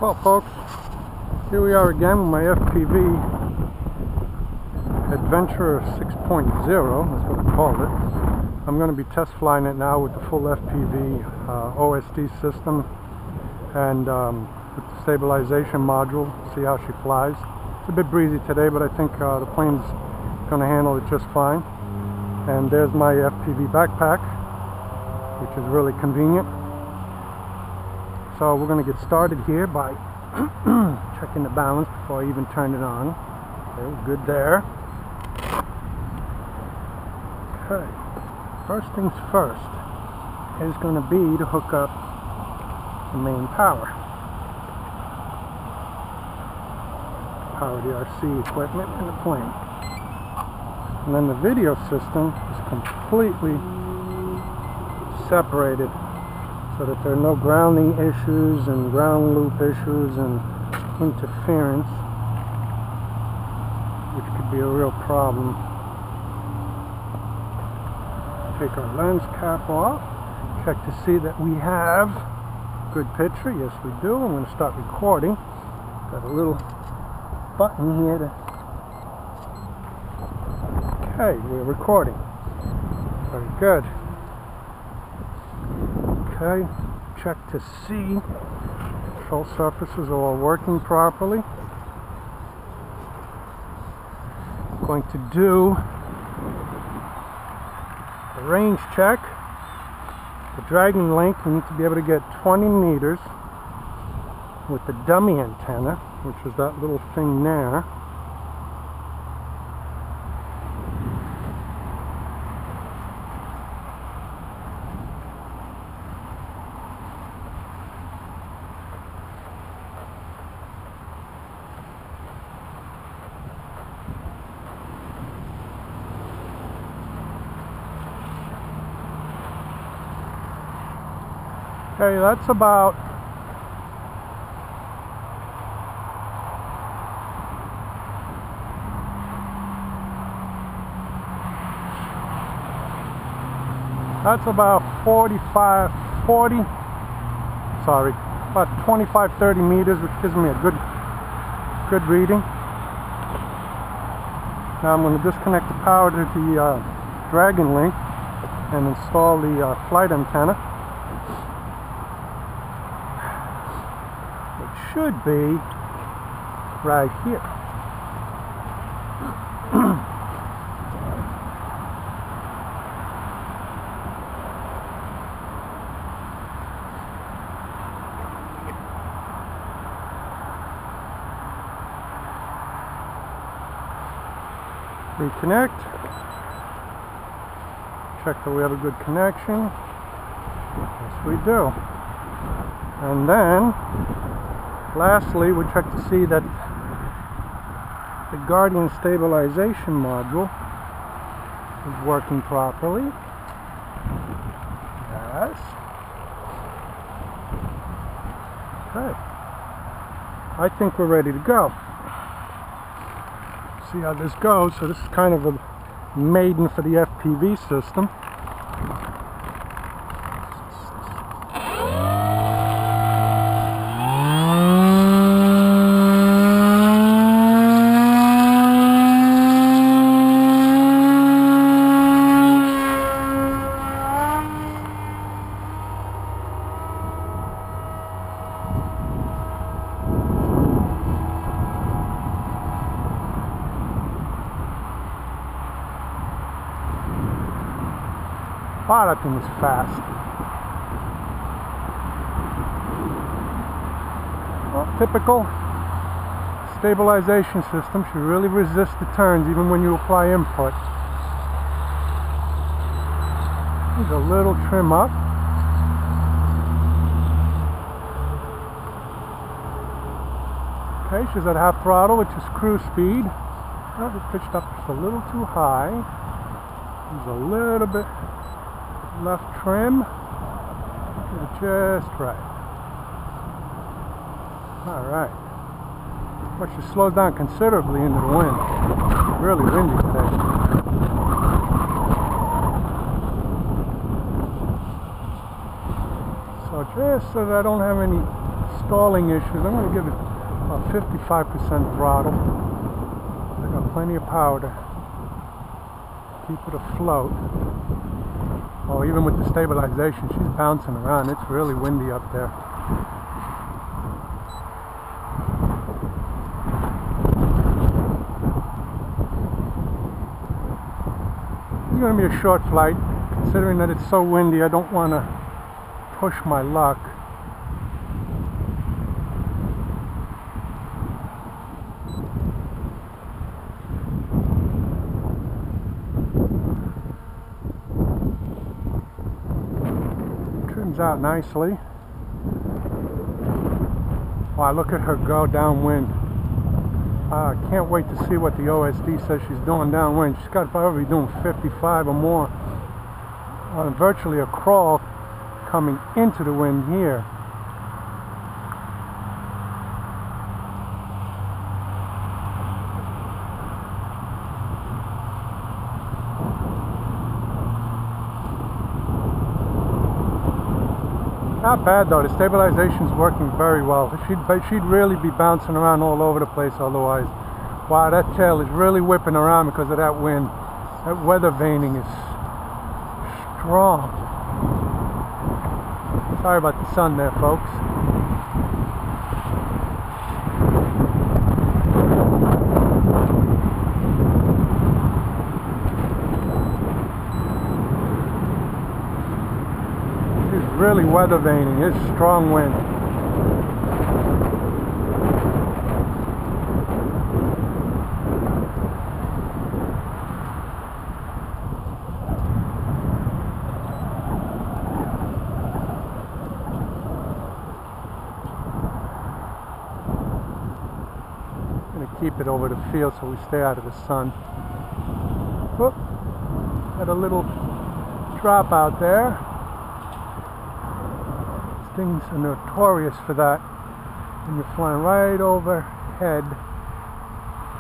Well, folks, here we are again with my FPV Adventure 6.0, that's what I called it. I'm going to be test flying it now with the full FPV OSD system and with the stabilization module, see how she flies. It's a bit breezy today, but I think the plane's going to handle it just fine. And there's my FPV backpack, which is really convenient. So we're going to get started here by checking the balance before I even turn it on. Okay, we're good there. Okay, first things first is going to be to hook up the main power. Power the RC equipment in the plane. And then the video system is completely separated so that there are no grounding issues and ground loop issues and interference, which could be a real problem. Take our lens cap off, check to see that we have good picture. Yes, we do. I'm going to start recording. Got a little button here to... Okay, we're recording. Very good. Okay, check to see control surfaces are all working properly. I'm going to do a range check. The dragging length, we need to be able to get 20 meters with the dummy antenna, which is that little thing there. Okay, that's about about 25-30 meters, which gives me a good reading. Now I'm going to disconnect the power to the dragon link and install the flight antenna. It should be right here. Reconnect. Check that we have a good connection. Yes, we do. And then, lastly, we check to see that the Guardian stabilization module is working properly. Yes. Okay. I think we're ready to go. See how this goes. So this is kind of a maiden for the FPV system. Wow, that thing is fast. Well, typical stabilization system should really resist the turns even when you apply input. There's a little trim up. Okay, she's at half throttle, which is cruise speed. Oh, it pitched up just a little too high. There's a little bit left trim, just right. Alright. But she slows down considerably into the wind. It's really windy today. So just so that I don't have any stalling issues, I'm going to give it a 55% throttle. I got plenty of power to keep it afloat. Oh, even with the stabilization, she's bouncing around. It's really windy up there. It's going to be a short flight. Considering that it's so windy, I don't want to push my luck. Trims out nicely. Wow, look at her go downwind. I can't wait to see what the OSD says she's doing downwind. She's got probably doing 55 or more. Virtually a crawl coming into the wind here. Not bad though, the stabilization's working very well. She'd really be bouncing around all over the place otherwise. Wow, that tail is really whipping around because of that wind. That weather veining is strong. Sorry about the sun there, folks. It's really weather veining. It's strong wind. Keep it over the field so we stay out of the sun. Whoop. Got a little drop out there. These things are notorious for that. And you're flying right overhead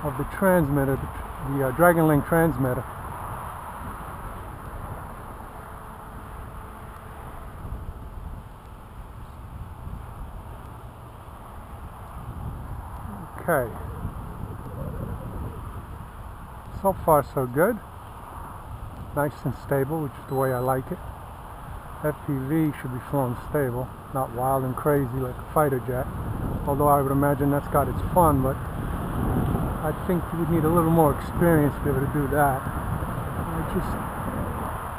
of the transmitter, the Dragon Link transmitter. Okay. So far so good. Nice and stable, which is the way I like it. FPV should be flown stable, not wild and crazy like a fighter jet. Although I would imagine that's got its fun, but I think you would need a little more experience to be able to do that. I'm just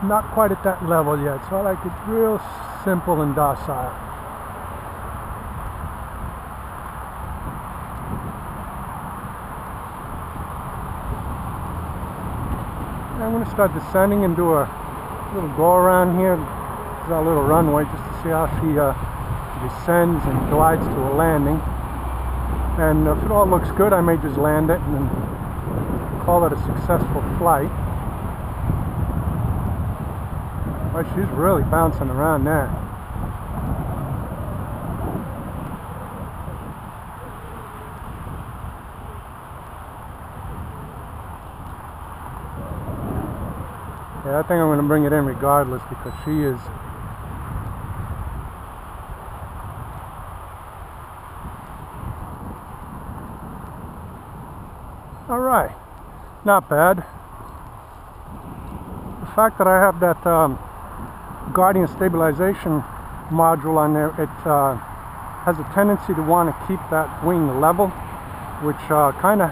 not quite at that level yet, so I like it real simple and docile. I'm going to start descending and do a little go around here. This is our little runway just to see how she descends and glides to a landing. And if it all looks good, I may just land it and call it a successful flight. Well, she's really bouncing around there. Yeah, I think I'm going to bring it in regardless because she is alright, not bad. The fact that I have that Guardian stabilization module on there, it has a tendency to want to keep that wing level, which kind of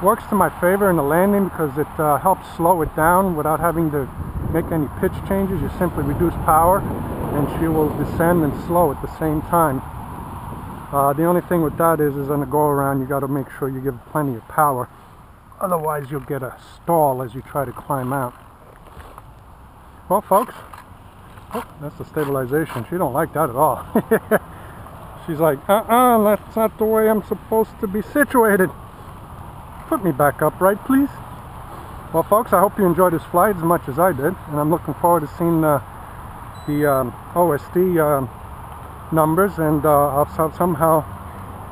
works to my favor in the landing because it helps slow it down without having to make any pitch changes. You simply reduce power and she will descend and slow at the same time. The only thing with that is on the go around you got to make sure you give plenty of power, otherwise you'll get a stall as you try to climb out. Well folks, oh, that's the stabilization. She don't like that at all. She's like, that's not the way I'm supposed to be situated. Put me back upright, please. Well folks, I hope you enjoyed this flight as much as I did, and I'm looking forward to seeing the OSD numbers, and I'll somehow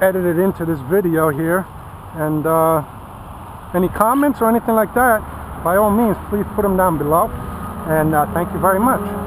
edit it into this video here. And any comments or anything like that, by all means, please put them down below. And thank you very much.